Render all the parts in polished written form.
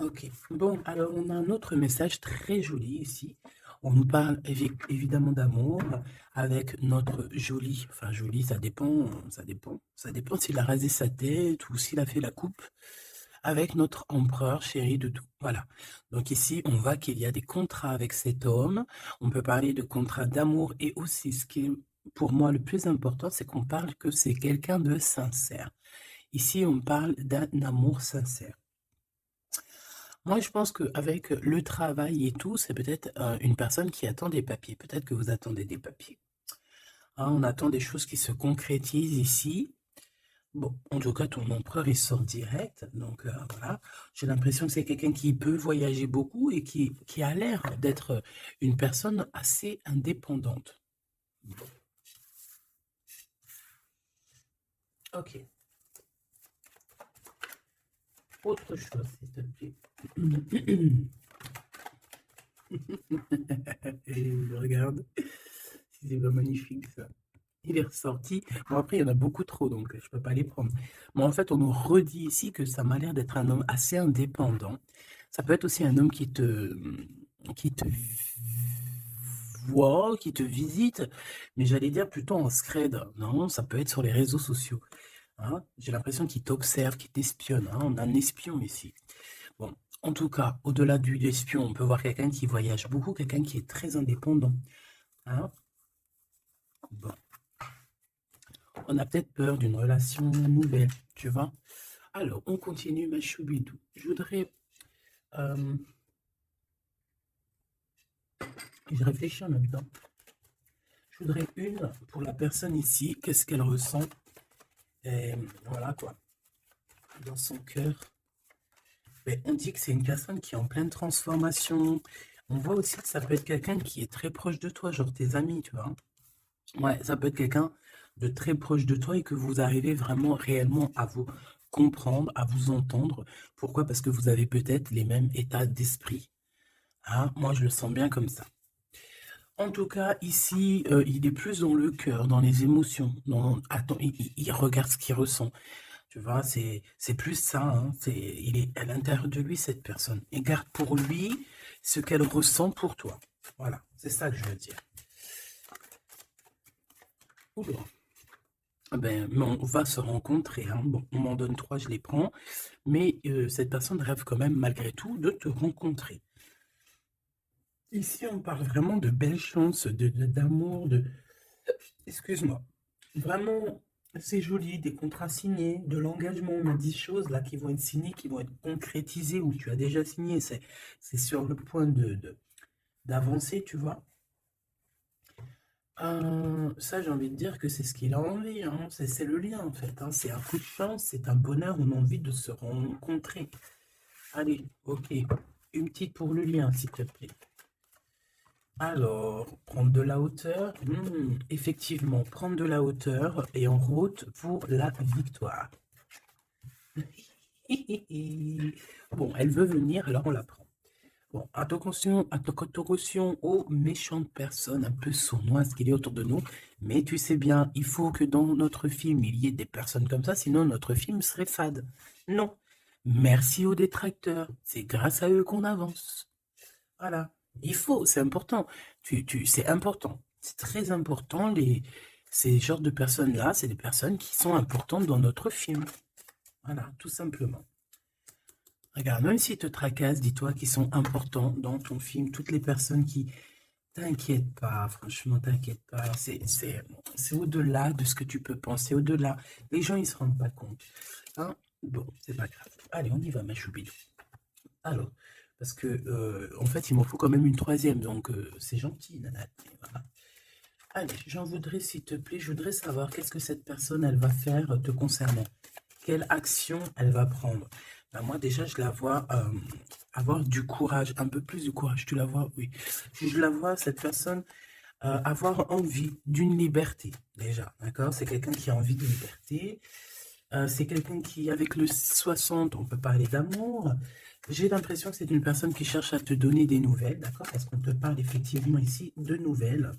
Ok. Bon, alors on a un autre message très joli ici. On nous parle évidemment d'amour avec notre joli, enfin joli, ça dépend s'il a rasé sa tête ou s'il a fait la coupe avec notre empereur chéri de tout. Voilà. Donc ici, on voit qu'il y a des contrats avec cet homme. On peut parler de contrats d'amour et aussi ce qui est pour moi le plus important, c'est qu'on parle que c'est quelqu'un de sincère. Ici, on parle d'un amour sincère. Moi, je pense qu'avec le travail et tout, c'est peut-être une personne qui attend des papiers. Peut-être que vous attendez des papiers. Hein, on attend des choses qui se concrétisent ici. Bon, en tout cas, ton empereur, il sort direct. Donc, voilà. J'ai l'impression que c'est quelqu'un qui peut voyager beaucoup et qui a l'air d'être une personne assez indépendante. Bon, ok. Autre chose, s'il te plaît. Et regarde, c'est pas magnifique ça. Il est ressorti. Bon, après, il y en a beaucoup trop, donc je peux pas les prendre. Mais en fait, on nous redit ici que ça m'a l'air d'être un homme assez indépendant. Ça peut être aussi un homme qui te voit, qui te visite, mais j'allais dire plutôt en scred. Non, ça peut être sur les réseaux sociaux. Hein. J'ai l'impression qu'il t'observe, qu'il t'espionne. Hein. On a un espion ici. Bon, en tout cas, au-delà du espion, on peut voir quelqu'un qui voyage beaucoup, quelqu'un qui est très indépendant. Hein. Bon. On a peut-être peur d'une relation nouvelle, tu vois. Alors, on continue, ma choubidou. Euh, je réfléchis en même temps. Je voudrais une pour la personne ici, qu'est-ce qu'elle ressent, et voilà quoi, dans son cœur. Mais on dit que c'est une personne qui est en pleine transformation. On voit aussi que ça peut être quelqu'un qui est très proche de toi, genre tes amis, tu vois. Ouais, ça peut être quelqu'un de très proche de toi et que vous arrivez vraiment réellement à vous comprendre, à vous entendre. Pourquoi? Parce que vous avez peut-être les mêmes états d'esprit. Hein, moi, je le sens bien comme ça. En tout cas, ici, il est plus dans le cœur, dans les émotions. Attends, il regarde ce qu'il ressent. Tu vois, c'est plus ça. Hein, il est à l'intérieur de lui, cette personne. Il garde pour lui ce qu'elle ressent pour toi. Voilà, c'est ça que je veux dire. Oula. Ah ben, mais on va se rencontrer. Hein. Bon, on m'en donne trois, je les prends. Mais cette personne rêve quand même, malgré tout, de te rencontrer. Ici, on parle vraiment de belles chances, d'amour, de... Excuse-moi. Vraiment, c'est joli, des contrats signés, de l'engagement. On a 10 choses là qui vont être signées, qui vont être concrétisées, ou tu as déjà signé. C'est sur le point d'avancer, tu vois. Ça, j'ai envie de dire que c'est ce qu'il a envie. Hein. C'est le lien, en fait. Hein. C'est un coup de chance, c'est un bonheur. On a envie de se rencontrer. Allez, ok. Une petite pour le lien, s'il te plaît. Alors, prendre de la hauteur. Effectivement, prendre de la hauteur et en route pour la victoire. Bon, elle veut venir, alors on la prend. Bon, attention aux méchantes personnes un peu sournoises qu'il y a autour de nous. Mais tu sais bien, il faut que dans notre film, il y ait des personnes comme ça, sinon notre film serait fade. Non. Merci aux détracteurs. C'est grâce à eux qu'on avance. Voilà. Il faut, c'est important. C'est important. C'est très important. Ces genres de personnes-là, c'est des personnes qui sont importantes dans notre film. Voilà, tout simplement. Regarde, même s'ils te tracassent, dis-toi qu'ils sont importants dans ton film. Toutes les personnes qui... T'inquiète pas, franchement, t'inquiète pas. C'est au-delà de ce que tu peux penser, au-delà. Les gens, ils se rendent pas compte. Hein. Bon, c'est pas grave. Allez, on y va, ma choupidou. Alors, parce que, en fait, il m'en faut quand même une troisième, donc c'est gentil, nana. Voilà. Allez, j'en voudrais, s'il te plaît, je voudrais savoir qu'est-ce que cette personne, elle va faire te concernant. Quelle action elle va prendre? Ben moi, déjà, je la vois avoir du courage, un peu plus de courage. Tu la vois? Oui. Je la vois, cette personne, avoir envie d'une liberté, déjà. D'accord? C'est quelqu'un qui a envie de liberté. C'est quelqu'un qui, avec le 60, on peut parler d'amour. J'ai l'impression que c'est une personne qui cherche à te donner des nouvelles, d'accord? Parce qu'on te parle effectivement ici de nouvelles,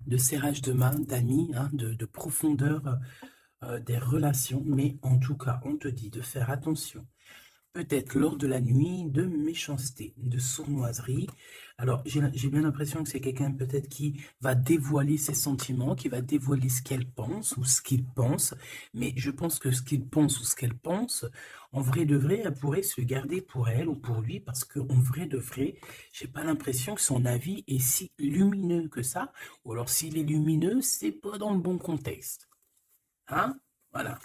de serrage de main, d'amis, hein, de profondeur des relations. Mais en tout cas, on te dit de faire attention. peut-être lors de la nuit, de méchanceté, de sournoiserie. Alors, j'ai bien l'impression que c'est quelqu'un peut-être qui va dévoiler ses sentiments, qui va dévoiler ce qu'elle pense ou ce qu'il pense. Mais je pense que ce qu'il pense ou ce qu'elle pense, en vrai de vrai, elle pourrait se le garder pour elle ou pour lui parce qu'en vrai de vrai, j'ai pas l'impression que son avis est si lumineux que ça. Ou alors, s'il est lumineux, c'est pas dans le bon contexte. Hein? Voilà.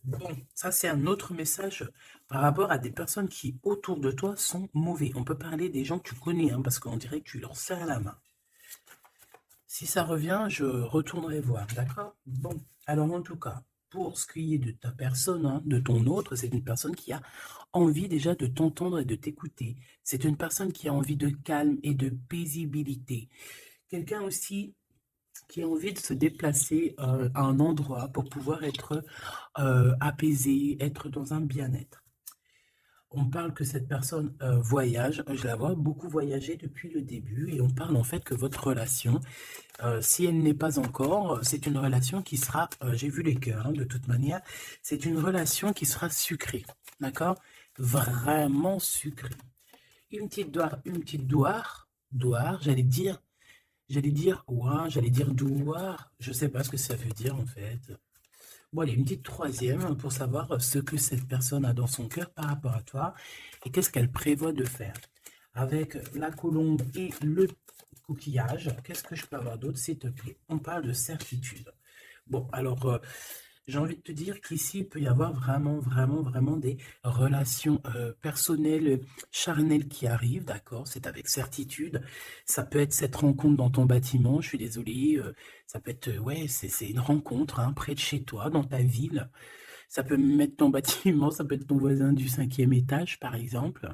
Bon, ça c'est un autre message par rapport à des personnes qui autour de toi sont mauvais. On peut parler des gens que tu connais, hein, parce qu'on dirait que tu leur serres la main. Si ça revient, je retournerai voir, d'accord? Bon, alors en tout cas, pour ce qui est de ta personne, hein, de ton autre, c'est une personne qui a envie déjà de t'entendre et de t'écouter. C'est une personne qui a envie de calme et de paisibilité. Quelqu'un aussi qui a envie de se déplacer à un endroit pour pouvoir être apaisé, être dans un bien-être. On parle que cette personne voyage, je la vois beaucoup voyager depuis le début et on parle en fait que votre relation, si elle n'est pas encore, c'est une relation qui sera, j'ai vu les cœurs hein, de toute manière, c'est une relation qui sera sucrée, d'accord? Vraiment sucrée. Une petite douar, j'allais dire, ouah, j'allais dire douar, je sais pas ce que ça veut dire en fait. Bon, allez, une petite troisième pour savoir ce que cette personne a dans son cœur par rapport à toi et qu'est-ce qu'elle prévoit de faire. Avec la colombe et le coquillage, qu'est-ce que je peux avoir d'autre, s'il te plaît? On parle de certitude. Bon, alors, j'ai envie de te dire qu'ici, il peut y avoir vraiment des relations personnelles, charnelles qui arrivent, d'accord? C'est avec certitude. Ça peut être cette rencontre dans ton bâtiment, je suis désolé. Ça peut être, ouais, c'est une rencontre hein, près de chez toi, dans ta ville. Ça peut même être ton bâtiment, ça peut être ton voisin du 5e étage, par exemple.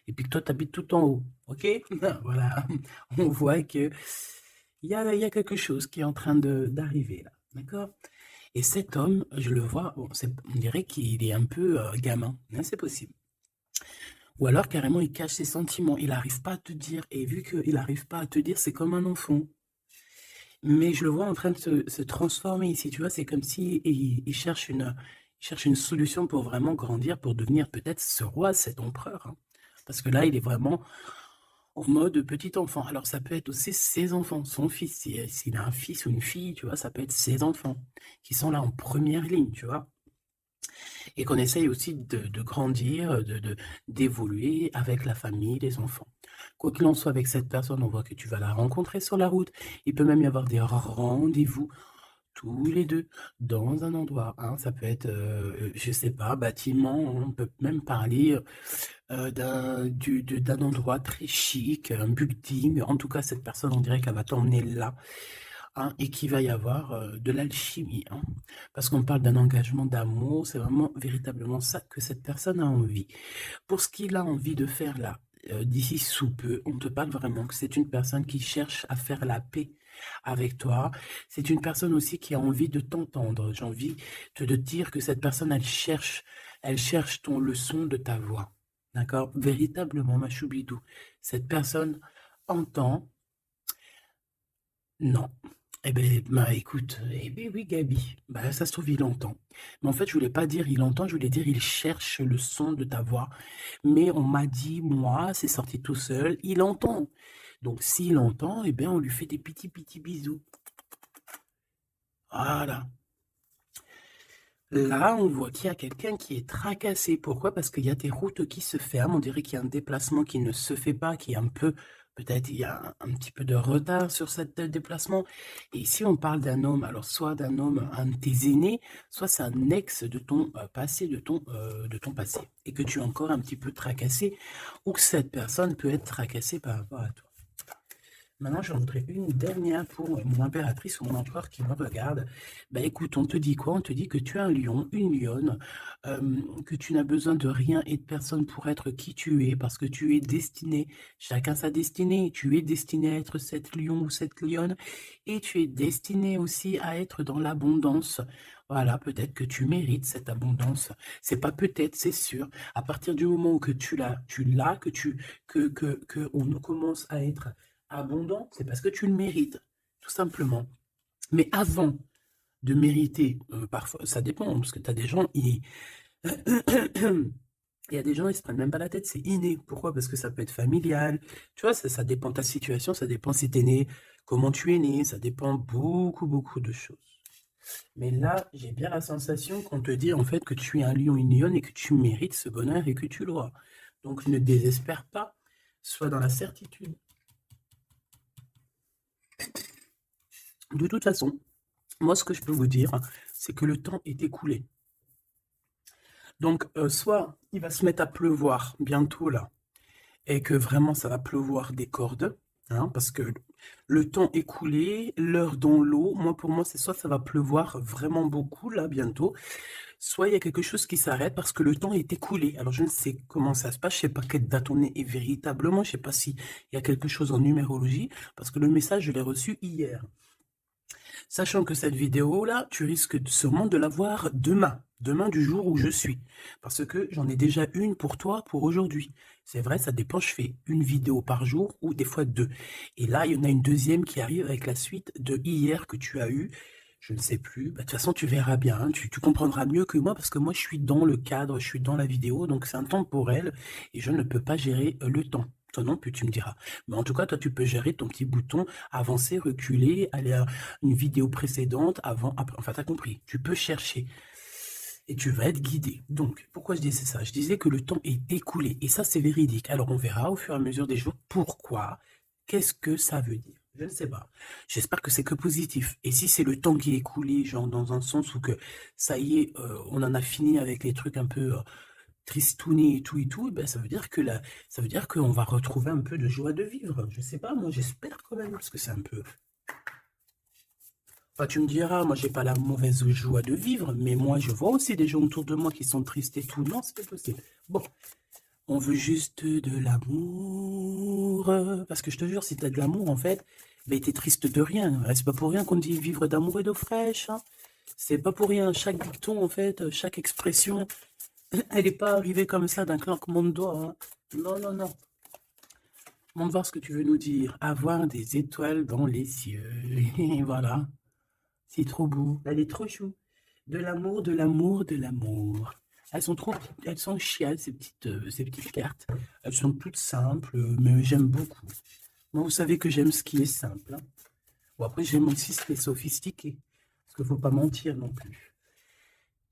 Et puis que toi, tu habites tout en haut, ok? Voilà, on voit que il y a quelque chose qui est en train d'arriver là, d'accord? Et cet homme, je le vois, bon, on dirait qu'il est un peu gamin, hein, c'est possible. Ou alors carrément il cache ses sentiments, il n'arrive pas à te dire, et vu qu'il n'arrive pas à te dire, c'est comme un enfant. Mais je le vois en train de se transformer ici, tu vois, c'est comme si il cherche une solution pour vraiment grandir, pour devenir peut-être ce roi, cet empereur. Hein. Parce que là, il est vraiment en mode petit enfant. Alors ça peut être aussi ses enfants, son fils, s'il a un fils ou une fille, tu vois, ça peut être ses enfants qui sont là en première ligne, tu vois. Et qu'on essaye aussi de grandir, d'évoluer avec la famille, les enfants. Quoi qu'il en soit avec cette personne, on voit que tu vas la rencontrer sur la route. Il peut même y avoir des rendez-vous tous les deux dans un endroit. Hein. Ça peut être, je sais pas, bâtiment, on peut même parler d'un endroit très chic, un building. En tout cas, cette personne, on dirait qu'elle va t'emmener là hein, et qu'il va y avoir de l'alchimie. Hein, parce qu'on parle d'un engagement d'amour, c'est vraiment véritablement ça que cette personne a envie. Pour ce qu'il a envie de faire là, d'ici sous peu, on te parle vraiment que c'est une personne qui cherche à faire la paix avec toi. C'est une personne aussi qui a envie de t'entendre. J'ai envie de te dire que cette personne, elle cherche le son de ta voix. D'accord? Véritablement, ma choubidou. Cette personne entend. Non. Eh ben, bah, écoute, eh ben oui, Gabi, bah, ça se trouve, il entend. Mais en fait, je voulais pas dire il entend, je voulais dire il cherche le son de ta voix. Mais on m'a dit, moi, c'est sorti tout seul, il entend. Donc, s'il entend, eh bien, on lui fait des petits bisous. Voilà. Là, on voit qu'il y a quelqu'un qui est tracassé. Pourquoi? Parce qu'il y a des routes qui se ferment. On dirait qu'il y a un déplacement qui ne se fait pas, qui est un peu, peut-être il y a un petit peu de retard sur ce déplacement. Et ici, on parle d'un homme, alors soit d'un homme, un de tes aînés, soit c'est un ex de ton passé, de ton passé, et que tu es encore un petit peu tracassé, ou que cette personne peut être tracassée par rapport à toi. Maintenant, j'en voudrais une dernière pour mon impératrice ou mon empereur qui me regarde. Ben écoute, on te dit quoi? On te dit que tu es un lion, une lionne, que tu n'as besoin de rien et de personne pour être qui tu es, parce que tu es destiné, chacun sa destinée, tu es destiné à être cette lion ou cette lionne, et tu es destiné aussi à être dans l'abondance. Voilà, peut-être que tu mérites cette abondance. C'est pas peut-être, c'est sûr. À partir du moment où que tu l'as, que on commence à être abondant, c'est parce que tu le mérites, tout simplement. Mais avant de mériter, parfois, ça dépend, parce que tu as des gens, Il y a des gens, ils se prennent même pas la tête, c'est inné. Pourquoi? Parce que ça peut être familial. Tu vois, ça dépend de ta situation, ça dépend si t'es né, comment tu es né, ça dépend beaucoup, beaucoup de choses. Mais là, j'ai bien la sensation qu'on te dit en fait que tu es un lion, une lionne et que tu mérites ce bonheur et que tu l'auras. Donc ne désespère pas, sois dans la certitude. De toute façon, moi ce que je peux vous dire, c'est que le temps est écoulé. Donc soit il va se mettre à pleuvoir bientôt là, et que vraiment ça va pleuvoir des cordes, hein, parce que le temps écoulé, l'heure dans l'eau, moi pour moi c'est soit ça va pleuvoir vraiment beaucoup là bientôt, soit il y a quelque chose qui s'arrête parce que le temps est écoulé. Alors je ne sais comment ça se passe, je ne sais pas quelle date on est véritablement, je ne sais pas s'il y a quelque chose en numérologie, parce que le message je l'ai reçu hier. Sachant que cette vidéo-là, tu risques sûrement de la voir demain, demain du jour où je suis. Parce que j'en ai déjà une pour toi pour aujourd'hui. C'est vrai, ça dépend, je fais une vidéo par jour ou des fois deux. Et là, il y en a une deuxième qui arrive avec la suite de hier que tu as eu. Je ne sais plus. Bah, de toute façon, tu verras bien, hein. Tu comprendras mieux que moi parce que moi, je suis dans le cadre, je suis dans la vidéo. Donc, c'est un temporel et je ne peux pas gérer le temps. Toi non plus, tu me diras. Mais en tout cas, toi, tu peux gérer ton petit bouton, avancer, reculer, aller à une vidéo précédente, avant, après. Enfin, t'as compris. Tu peux chercher et tu vas être guidé. Donc, pourquoi je disais ça? Je disais que le temps est écoulé et ça, c'est véridique. Alors, on verra au fur et à mesure des jours pourquoi. Qu'est-ce que ça veut dire? Je ne sais pas. J'espère que c'est que positif. Et si c'est le temps qui est écoulé, genre dans un sens où que ça y est, on en a fini avec les trucs un peu tristounés et tout, ben ça veut dire que là, ça veut dire qu'on va retrouver un peu de joie de vivre. Je sais pas, moi j'espère quand même, parce que c'est un peu. Enfin, tu me diras, moi j'ai pas la mauvaise joie de vivre, mais moi je vois aussi des gens autour de moi qui sont tristes et tout. Non, c'est pas possible. Bon, on veut juste de l'amour. Parce que je te jure, si t'as de l'amour, en fait, ben t'es triste de rien. C'est pas pour rien qu'on dit vivre d'amour et d'eau fraîche, hein. C'est pas pour rien. Chaque dicton, en fait, chaque expression, elle n'est pas arrivée comme ça d'un claquement de doigts, hein. Non, non, non. Montre voir ce que tu veux nous dire. Avoir des étoiles dans les cieux. Et voilà. C'est trop beau. Elle est trop chou. De l'amour, de l'amour, de l'amour. Elles sont trop petites, elles sont chiales, ces petites cartes. Elles sont toutes simples, mais j'aime beaucoup. Moi, vous savez que j'aime ce qui est simple, hein. Bon, après, j'aime aussi ce qui est sophistiqué. Parce qu'il ne faut pas mentir non plus.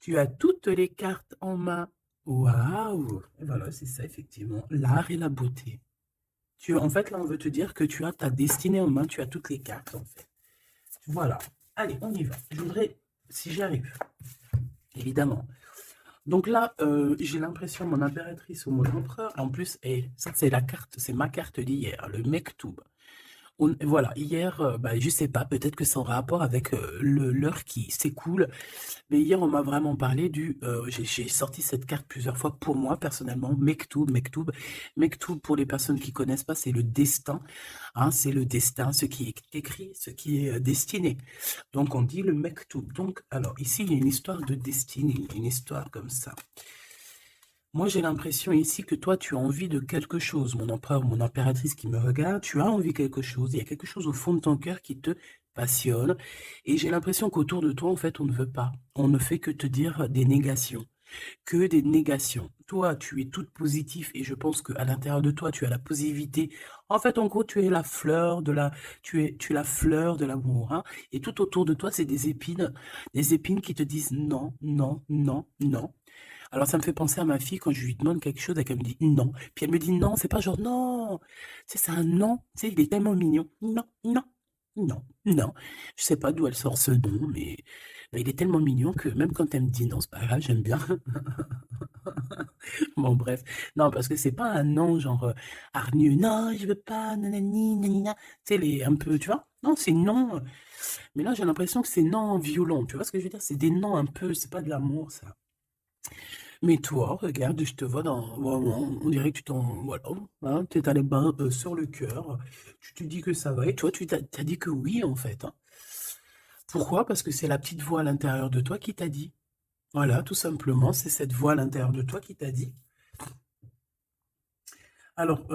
Tu as toutes les cartes en main. Waouh! Et voilà, c'est ça, effectivement. L'art et la beauté. En fait, là, on veut te dire que tu as ta destinée en main. Tu as toutes les cartes, en fait. Voilà. Allez, on y va. Je voudrais, si j'y arrive, évidemment. Donc là, j'ai l'impression, mon impératrice ou mon empereur, en plus, et ça c'est la carte, c'est ma carte d'hier, le Mektoub. Voilà, hier, bah, je sais pas, peut-être que c'est en rapport avec l'heure qui s'écoule, mais hier on m'a vraiment parlé j'ai sorti cette carte plusieurs fois pour moi personnellement, Mektoub, Mektoub. Mektoub, pour les personnes qui connaissent pas, c'est le destin, hein, c'est le destin, ce qui est écrit, ce qui est destiné. Donc on dit le Mektoub. Donc, alors ici il y a une histoire de destinée, une histoire comme ça. Moi, j'ai l'impression ici que toi, tu as envie de quelque chose. Mon empereur, mon impératrice qui me regarde, tu as envie de quelque chose. Il y a quelque chose au fond de ton cœur qui te passionne. Et j'ai l'impression qu'autour de toi, en fait, on ne veut pas. On ne fait que te dire des négations. Que des négations. Toi, tu es toute positive et je pense qu'à l'intérieur de toi, tu as la positivité. En fait, en gros, tu es la fleur tu es la fleur de l'amour, hein. Et tout autour de toi, c'est des épines qui te disent non, non, non, non. Alors, ça me fait penser à ma fille quand je lui demande quelque chose et qu'elle me dit non. Puis elle me dit non, c'est pas genre non. Tu sais, c'est un non. Tu sais, il est tellement mignon. Non, non, non, non. Je sais pas d'où elle sort ce nom, mais il est tellement mignon que même quand elle me dit non, c'est pas grave, j'aime bien. Bon, bref. Non, parce que c'est pas un non genre hargneux. Non, je veux pas, nanani, nanina. Tu sais, les un peu, tu vois? Non, c'est non. Mais là, j'ai l'impression que c'est non violent. Tu vois ce que je veux dire? C'est des noms un peu, c'est pas de l'amour, ça. Mais toi, regarde, je te vois dans. Vraiment, on dirait que tu t'en. Voilà, hein, tu as les mains sur le cœur. Tu te dis que ça va. Et toi, tu t'as dit que oui, en fait, hein. Pourquoi? Parce que c'est la petite voix à l'intérieur de toi qui t'a dit. Voilà, tout simplement, c'est cette voix à l'intérieur de toi qui t'a dit. Alors,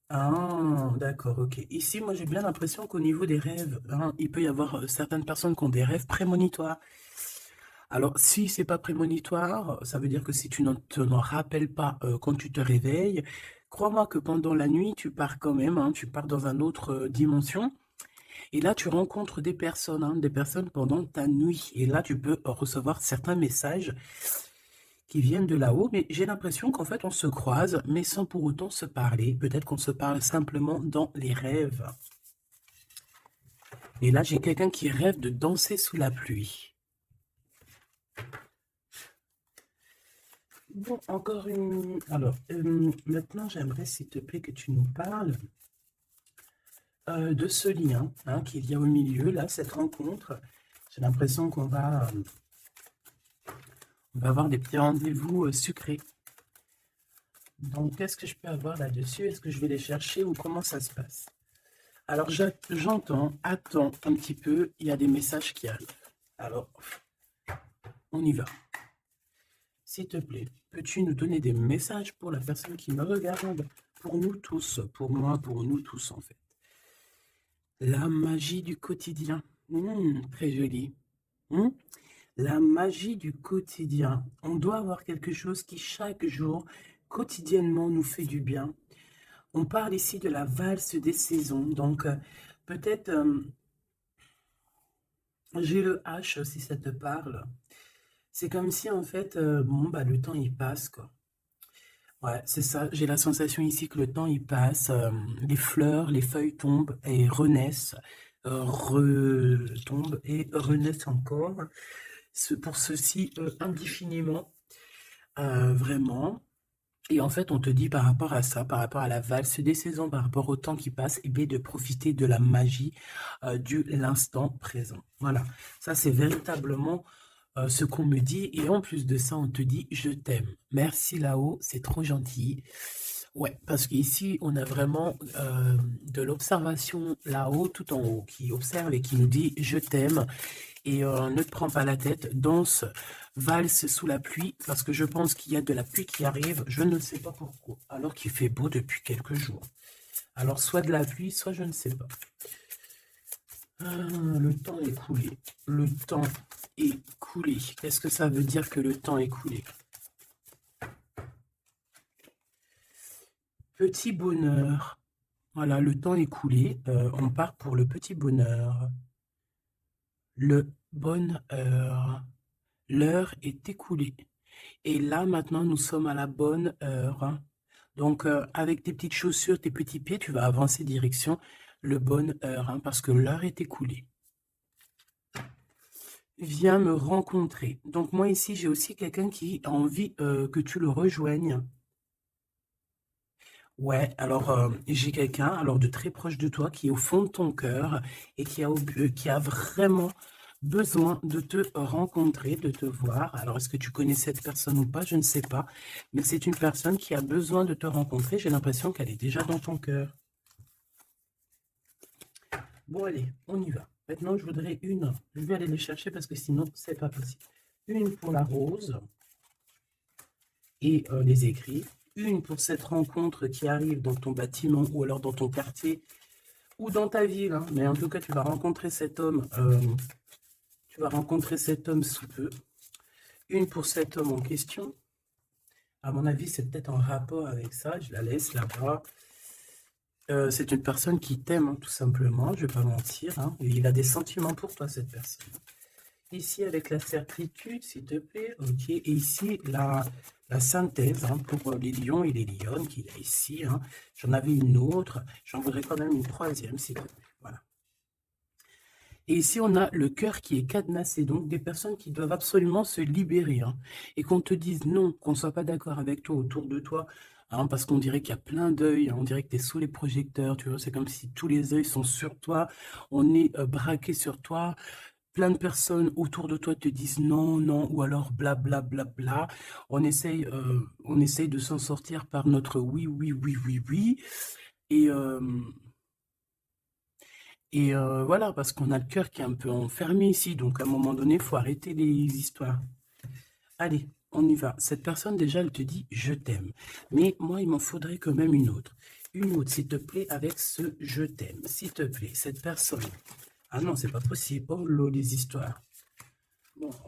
ah, d'accord, ok. Ici, moi, j'ai bien l'impression qu'au niveau des rêves, hein, il peut y avoir certaines personnes qui ont des rêves prémonitoires. Alors, si c'est pas prémonitoire, ça veut dire que si tu ne t'en rappelles pas quand tu te réveilles, crois-moi que pendant la nuit, tu pars quand même, hein, tu pars dans une autre dimension. Et là, tu rencontres des personnes pendant ta nuit. Et là, tu peux recevoir certains messages qui viennent de là-haut. Mais j'ai l'impression qu'en fait, on se croise, mais sans pour autant se parler. Peut-être qu'on se parle simplement dans les rêves. Et là, j'ai quelqu'un qui rêve de danser sous la pluie. Bon, encore une... Alors, maintenant, j'aimerais, s'il te plaît, que tu nous parles de ce lien hein, qu'il y a au milieu, là, cette rencontre. J'ai l'impression on va avoir des petits rendez-vous sucrés. Donc, qu'est-ce que je peux avoir là-dessus? Est-ce que je vais les chercher ou comment ça se passe? Alors, j'entends, attends un petit peu, il y a des messages qui arrivent. Alors, on y va. S'il te plaît, peux-tu nous donner des messages pour la personne qui me regarde? Pour nous tous, pour moi, pour nous tous en fait. La magie du quotidien. Très joli. La magie du quotidien. On doit avoir quelque chose qui chaque jour, quotidiennement, nous fait du bien. On parle ici de la valse des saisons. Donc, peut-être, j'ai le H si ça te parle. C'est comme si, en fait, bon, bah, le temps, il passe, quoi. Ouais, c'est ça. J'ai la sensation ici que le temps, il passe. Les fleurs, les feuilles tombent et renaissent. Retombent et renaissent encore. Pour ceci, indéfiniment. Vraiment. Et en fait, on te dit par rapport à ça, par rapport à la valse des saisons, par rapport au temps qui passe, et bien de profiter de la magie de l'instant présent. Voilà, ça c'est véritablement ce qu'on me dit. Et en plus de ça, on te dit je t'aime. Merci là-haut, c'est trop gentil. Ouais, parce qu'ici, on a vraiment de l'observation là-haut, tout en haut, qui observe et qui nous dit je t'aime. Et ne te prends pas la tête, danse, valse sous la pluie, parce que je pense qu'il y a de la pluie qui arrive, je ne sais pas pourquoi, alors qu'il fait beau depuis quelques jours. Alors soit de la pluie, soit je ne sais pas. Le temps est coulé. Le temps est coulé. Qu'est-ce que ça veut dire que le temps est coulé? Petit bonheur. Voilà, le temps est coulé. On part pour le petit bonheur. Le bonheur. L'heure est écoulée. Et là, maintenant, nous sommes à la bonne heure. Hein. Donc, avec tes petites chaussures, tes petits pieds, tu vas avancer direction le bonne heure, hein, parce que l'heure est écoulée. Viens me rencontrer. Donc, moi, ici, j'ai aussi quelqu'un qui a envie que tu le rejoignes. Ouais, alors, j'ai quelqu'un, alors de très proche de toi, qui est au fond de ton cœur et qui a vraiment besoin de te rencontrer, de te voir. Alors, est-ce que tu connais cette personne ou pas? Je ne sais pas. Mais c'est une personne qui a besoin de te rencontrer. J'ai l'impression qu'elle est déjà dans ton cœur. Bon, allez, on y va. Maintenant, je voudrais une. Je vais aller les chercher parce que sinon, c'est pas possible. Une pour la rose et les écrits. Une pour cette rencontre qui arrive dans ton bâtiment ou alors dans ton quartier ou dans ta ville. Hein. Mais en tout cas, tu vas rencontrer cet homme. Tu vas rencontrer cet homme sous peu. Une pour cet homme en question. À mon avis, c'est peut-être en rapport avec ça. Je la laisse là-bas. C'est une personne qui t'aime, hein, tout simplement. Je ne vais pas mentir. Hein. Et il a des sentiments pour toi, cette personne. Ici, avec la certitude, s'il te plaît. Ok. Et ici, la synthèse hein, pour les lions et les lionnes qu'il y a ici. Hein. J'en avais une autre. J'en voudrais quand même une troisième, s'il te plaît. Voilà. Et ici, on a le cœur qui est cadenassé, donc des personnes qui doivent absolument se libérer. Hein, et qu'on te dise non, qu'on ne soit pas d'accord avec toi autour de toi, hein, parce qu'on dirait qu'il y a plein d'œils, hein, on dirait que tu es sous les projecteurs, tu vois, c'est comme si tous les œils sont sur toi, on est braqué sur toi, plein de personnes autour de toi te disent non, non, ou alors bla bla bla bla. On essaye de s'en sortir par notre oui, oui, oui, oui, oui. Et, voilà, parce qu'on a le cœur qui est un peu enfermé ici, donc à un moment donné, il faut arrêter les histoires. Allez, on y va. Cette personne, déjà, elle te dit « je t'aime ». Mais moi, il m'en faudrait quand même une autre. Une autre, s'il te plaît, avec ce « je t'aime ». S'il te plaît, cette personne. Ah non, c'est pas possible. Oh là, les histoires. Bon, c'est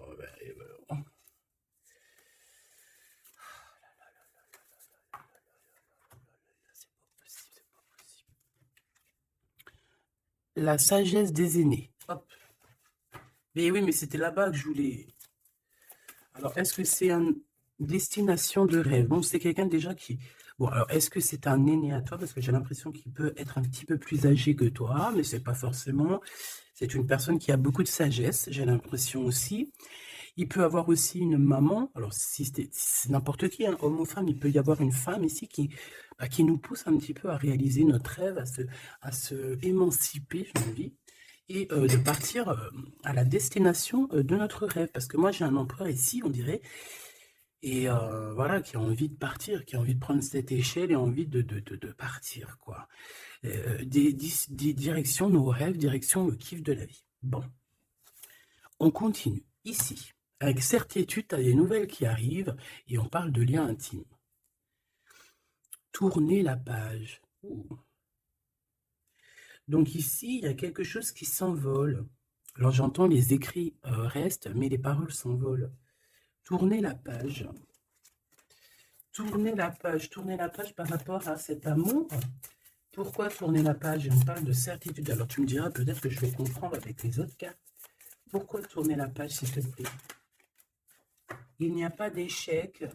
pas possible, c'est pas possible. La sagesse des aînés. Hop. Mais oui, mais c'était là-bas que je voulais. Alors, est-ce que c'est une destination de rêve? Bon, c'est quelqu'un déjà qui... Bon, alors, est-ce que c'est un aîné à toi? Parce que j'ai l'impression qu'il peut être un petit peu plus âgé que toi, mais c'est pas forcément. C'est une personne qui a beaucoup de sagesse, j'ai l'impression aussi. Il peut avoir aussi une maman. Alors, si c'est n'importe qui, hein, homme ou femme, il peut y avoir une femme ici qui nous pousse un petit peu à réaliser notre rêve, à se émanciper, j'ai envie, et de partir à la destination de notre rêve. Parce que moi, j'ai un empereur ici, on dirait, et voilà, qui a envie de partir, qui a envie de prendre cette échelle et envie de partir, quoi. Des directions, nos rêves, direction le kiff de la vie. Bon, on continue. Ici, avec certitude, tu as des nouvelles qui arrivent et on parle de liens intimes. Tourner la page. Ouh. Donc ici, il y a quelque chose qui s'envole. Alors j'entends les écrits restent, mais les paroles s'envolent. Tourner la page. Tourner la page par rapport à cet amour. Pourquoi tourner la page? On parle de certitude. Alors tu me diras peut-être que je vais comprendre avec les autres cartes. Pourquoi tourner la page, s'il te plaît? Il n'y a pas d'échec.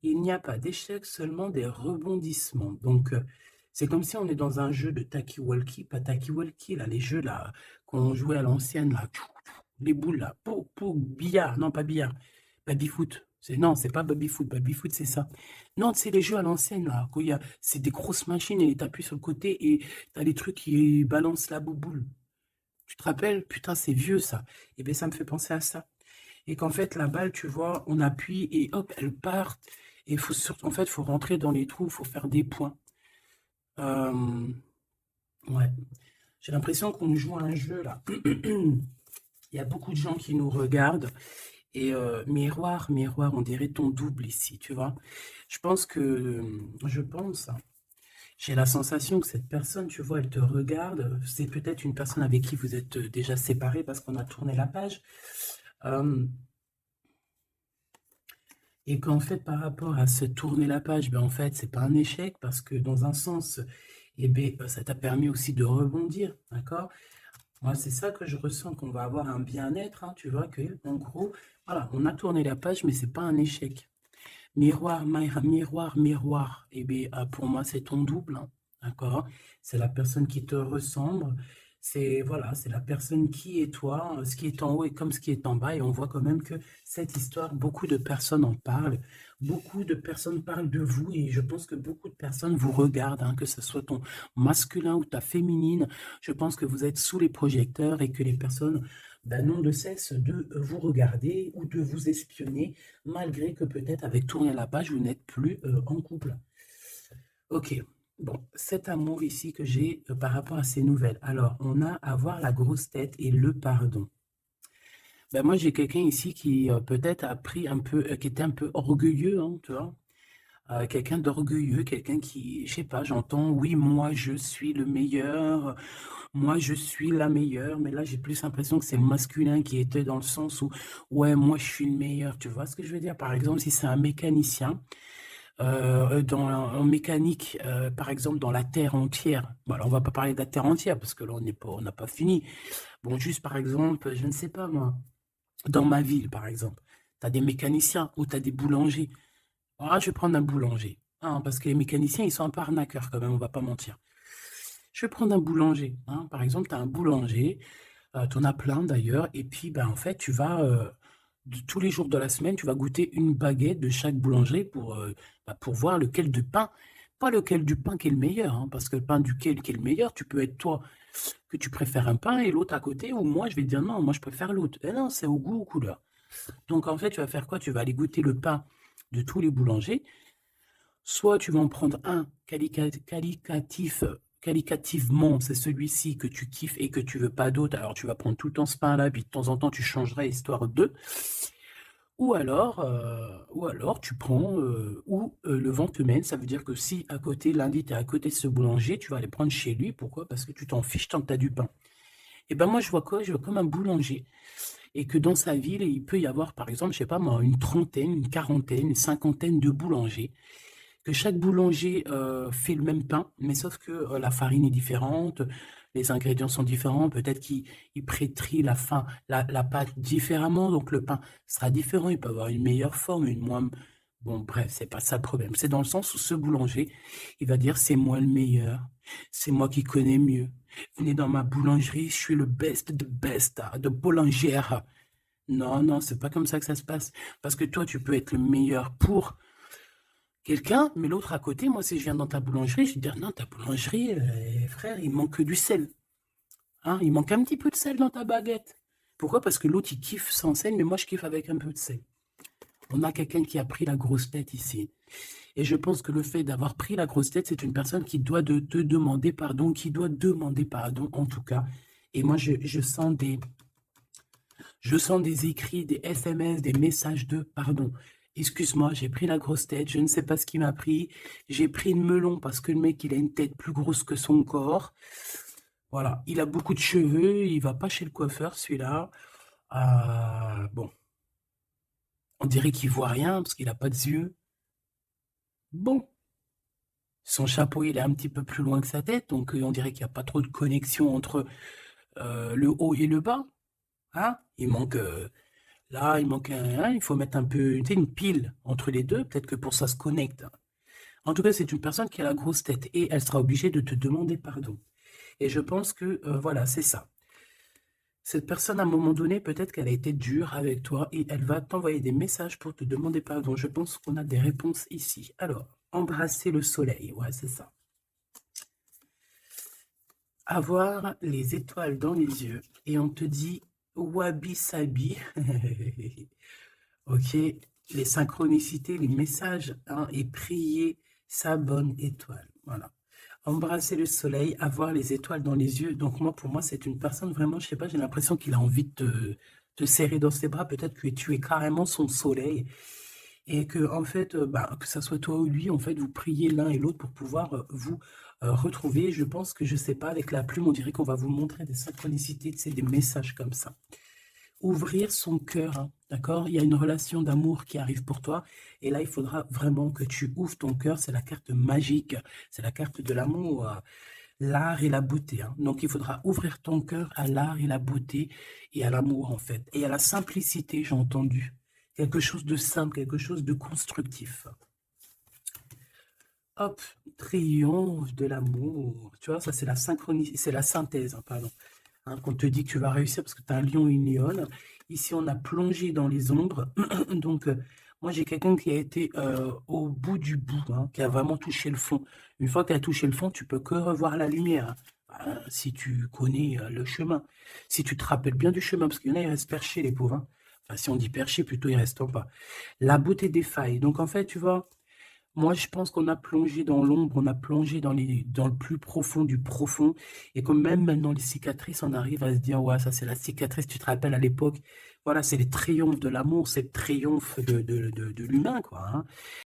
Il n'y a pas d'échec, seulement des rebondissements. Donc, c'est comme si on est dans un jeu de Taki-Walkie, pas Taki-Walkie, là, les jeux là qu'on jouait à l'ancienne, là, les boules là, billard, non pas billard, baby-foot. Non, c'est pas baby-foot, baby-foot c'est ça. Non, c'est les jeux à l'ancienne là, c'est des grosses machines et t'appuies sur le côté et t'as les trucs qui balancent la bouboule. Tu te rappelles? Putain, c'est vieux ça. Et bien ça me fait penser à ça. Et qu'en fait, la balle, tu vois, on appuie et hop, elle part. Et en fait, il faut rentrer dans les trous, il faut faire des points. Ouais. J'ai l'impression qu'on joue à un jeu, là. Il y a beaucoup de gens qui nous regardent. Et miroir, miroir, on dirait ton double ici, tu vois. Je pense, hein, j'ai la sensation que cette personne, tu vois, elle te regarde. C'est peut-être une personne avec qui vous êtes déjà séparés parce qu'on a tourné la page. Et qu'en fait, par rapport à se tourner la page, ben en fait, c'est pas un échec parce que dans un sens, eh ben, ça t'a permis aussi de rebondir, d'accord? Moi, c'est ça que je ressens, qu'on va avoir un bien-être, hein, tu vois, que, en gros, voilà, on a tourné la page, mais c'est pas un échec. Miroir, miroir, miroir, eh bien, pour moi, c'est ton double, hein, d'accord? C'est la personne qui te ressemble, c'est voilà, c'est la personne qui est toi, ce qui est en haut et comme ce qui est en bas, et on voit quand même que cette histoire, beaucoup de personnes en parlent, beaucoup de personnes parlent de vous, et je pense que beaucoup de personnes vous regardent, hein, que ce soit ton masculin ou ta féminine, je pense que vous êtes sous les projecteurs et que les personnes n'ont de cesse de vous regarder ou de vous espionner, malgré que peut-être avec tourner la page, vous n'êtes plus en couple. Ok. Bon, cet amour ici que j'ai par rapport à ces nouvelles. Alors, on a avoir la grosse tête et le pardon. Ben moi, j'ai quelqu'un ici qui peut-être a pris un peu, qui était un peu orgueilleux, hein, tu vois. Quelqu'un d'orgueilleux, quelqu'un qui, je sais pas, j'entends, oui, moi, je suis le meilleur, moi, je suis la meilleure, mais là, j'ai plus l'impression que c'est le masculin qui était dans le sens où, ouais, moi, je suis le meilleur, tu vois ce que je veux dire? Par exemple, si c'est un mécanicien, en mécanique, par exemple, dans la Terre entière. Bon, alors, on va pas parler de la Terre entière, parce que là, on n'a pas fini. Bon, juste, par exemple, je ne sais pas, moi, dans ma ville, par exemple, tu as des mécaniciens ou tu as des boulangers. Ah, je vais prendre un boulanger, hein, parce que les mécaniciens, ils sont un peu arnaqueurs, quand même, on va pas mentir. Je vais prendre un boulanger, hein. Par exemple, tu as un boulanger, tu en as plein d'ailleurs, et puis, ben, en fait, tu vas... tous les jours de la semaine, tu vas goûter une baguette de chaque boulangerie pour voir lequel du pain, pas lequel du pain qui est le meilleur, hein, parce que le pain duquel qui est le meilleur, tu peux être toi, que tu préfères un pain et l'autre à côté, ou moi je vais te dire non, moi je préfère l'autre. Et non, c'est au goût, aux couleurs. Donc en fait, tu vas faire quoi? Tu vas aller goûter le pain de tous les boulangers, soit tu vas en prendre un qualitativement, c'est celui-ci que tu kiffes et que tu veux pas d'autre, alors tu vas prendre tout le temps ce pain-là, puis de temps en temps tu changeras histoire de... Ou alors tu prends où le vent te mène, ça veut dire que si à côté, lundi, tu es à côté de ce boulanger, tu vas aller prendre chez lui. Pourquoi? Parce que tu t'en fiches tant que tu as du pain. Et ben moi, je vois quoi? Je vois comme un boulanger. et que dans sa ville, il peut y avoir, par exemple, je sais pas moi, une trentaine, une quarantaine, une cinquantaine de boulangers, que chaque boulanger fait le même pain, mais sauf que la farine est différente, les ingrédients sont différents, peut-être qu'il pétrit la pâte différemment, donc le pain sera différent, il peut avoir une meilleure forme, une moins... Bon, bref, c'est pas ça le problème. C'est dans le sens où ce boulanger, il va dire, c'est moi le meilleur, c'est moi qui connais mieux. Venez dans ma boulangerie, je suis le best de best, de boulangère. Non, non, c'est pas comme ça que ça se passe. Parce que toi, tu peux être le meilleur pour quelqu'un, mais l'autre à côté, moi, si je viens dans ta boulangerie, je vais dire, non, ta boulangerie, frère, il manque que du sel. Hein, il manque un petit peu de sel dans ta baguette. Pourquoi? Parce que l'autre, il kiffe sans sel, mais moi, je kiffe avec un peu de sel. On a quelqu'un qui a pris la grosse tête ici. Et je pense que le fait d'avoir pris la grosse tête, c'est une personne qui doit te demander pardon, qui doit demander pardon, en tout cas. Et moi, je sens des écrits, des SMS, des messages de pardon. Excuse-moi, j'ai pris la grosse tête, je ne sais pas ce qui m'a pris. J'ai pris le melon parce que le mec, il a une tête plus grosse que son corps. Voilà, il a beaucoup de cheveux, il va pas chez le coiffeur, celui-là. Bon, on dirait qu'il voit rien parce qu'il n'a pas de yeux. Bon, son chapeau, il est un petit peu plus loin que sa tête, donc on dirait qu'il n'y a pas trop de connexion entre le haut et le bas. Hein? Il manque là, il manque il faut mettre un peu, tu sais, une pile entre les deux, peut-être que pour ça se connecte. En tout cas, c'est une personne qui a la grosse tête et elle sera obligée de te demander pardon. Et je pense que voilà, c'est ça. Cette personne, à un moment donné, peut-être qu'elle a été dure avec toi et elle va t'envoyer des messages pour te demander pardon. Je pense qu'on a des réponses ici. Alors, embrasser le soleil, ouais, c'est ça. Avoir les étoiles dans les yeux et on te dit wabi sabi. Ok, les synchronicités, les messages, hein, et prier sa bonne étoile. Voilà. Embrasser le soleil, avoir les étoiles dans les yeux. Donc moi, pour moi, c'est une personne vraiment, je sais pas, j'ai l'impression qu'il a envie de te serrer dans ses bras. Peut-être que tu es carrément son soleil et que en fait, bah, que ça soit toi ou lui, en fait, vous priez l'un et l'autre pour pouvoir vous retrouver. Je pense que je sais pas, avec la plume, on dirait qu'on va vous montrer des synchronicités, c'est des messages comme ça. Ouvrir son cœur, hein, d'accord? Il y a une relation d'amour qui arrive pour toi, et là, il faudra vraiment que tu ouvres ton cœur. C'est la carte magique, c'est la carte de l'amour, l'art et la beauté. Hein. Donc, il faudra ouvrir ton cœur à l'art et la beauté et à l'amour, en fait, et à la simplicité, j'ai entendu. Quelque chose de simple, quelque chose de constructif. Hop, triomphe de l'amour. Tu vois, ça, c'est la synchronie, c'est la synthèse, hein, pardon. Hein, qu'on te dit que tu vas réussir parce que tu as un lion et une lionne. Ici, on a plongé dans les ombres. Donc, moi, j'ai quelqu'un qui a été au bout du bout, hein, qui a vraiment touché le fond. Une fois que tu as touché le fond, tu peux que revoir la lumière. Hein, si tu connais le chemin. Si tu te rappelles bien du chemin, parce qu'il y en a, ils restent perchés, les pauvres. Hein. Enfin, si on dit perchés, plutôt, ils restent en bas. La beauté des failles. Donc, en fait, tu vois, moi, je pense qu'on a plongé dans l'ombre, on a plongé dans le plus profond du profond, et que même dans les cicatrices, on arrive à se dire, ouais, ça c'est la cicatrice, tu te rappelles à l'époque, voilà, c'est les triomphes de l'amour, c'est le triomphe de l'humain, quoi. Hein.